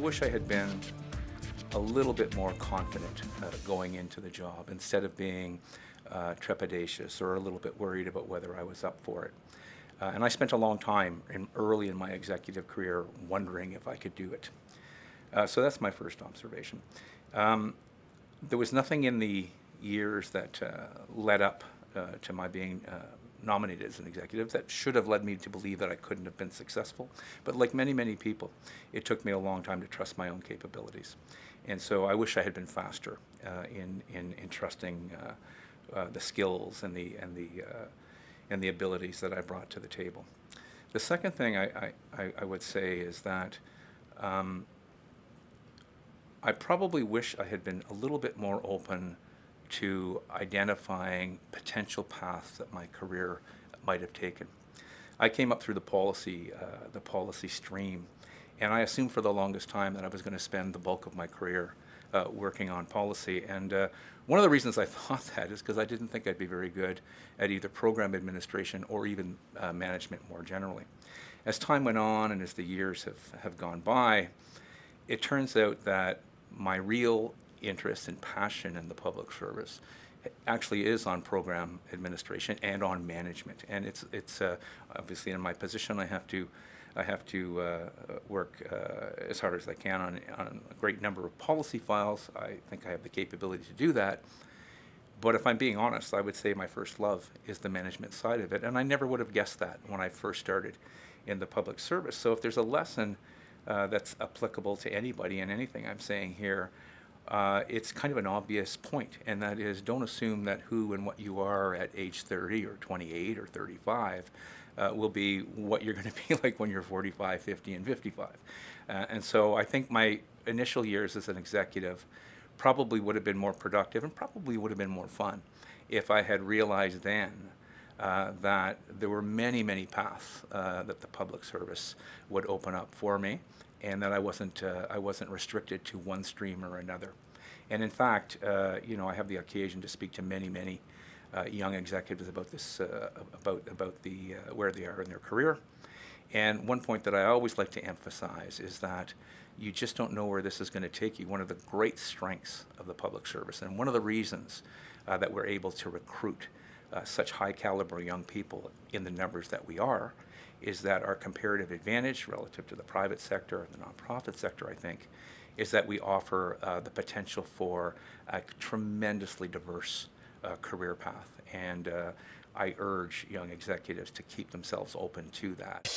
wish I had been a little bit more confident going into the job instead of being trepidatious or a little bit worried about whether I was up for it. And I spent a long time early in my executive career wondering if I could do it. So that's my first observation. There was nothing in the years that led up to my being nominated as an executive that should have led me to believe that I couldn't have been successful. But like many, many people, it took me a long time to trust my own capabilities. And so I wish I had been faster in trusting the skills and the abilities that I brought to the table. The second thing I would say is that I probably wish I had been a little bit more open to identifying potential paths that my career might have taken. I came up through the policy stream, and I assumed for the longest time that I was going to spend the bulk of my career working on policy. And one of the reasons I thought that is because I didn't think I'd be very good at either program administration or even management more generally. As time went on and as the years have gone by, it turns out that my real interest and passion in the public service actually is on program administration and on management. And it's obviously in my position I have to work as hard as I can on a great number of policy files. I think I have the capability to do that. But if I'm being honest, I would say my first love is the management side of it. And I never would have guessed that when I first started in the public service. So if there's a lesson that's applicable to anybody in anything I'm saying here, it's kind of an obvious point, and that is, don't assume that who and what you are at age 30 or 28 or 35 will be what you're going to be like when you're 45, 50, and 55. And so I think my initial years as an executive probably would have been more productive and probably would have been more fun if I had realized then that there were many, many paths that the public service would open up for me, and that I wasn't restricted to one stream or another. And in fact, I have the occasion to speak to many, many young executives about this, about the where they are in their career. And one point that I always like to emphasize is that you just don't know where this is going to take you. One of the great strengths of the public service, and one of the reasons that we're able to recruit such high caliber young people in the numbers that we are, is that our comparative advantage relative to the private sector and the nonprofit sector, I think, is that we offer the potential for a tremendously diverse career path. And I urge young executives to keep themselves open to that.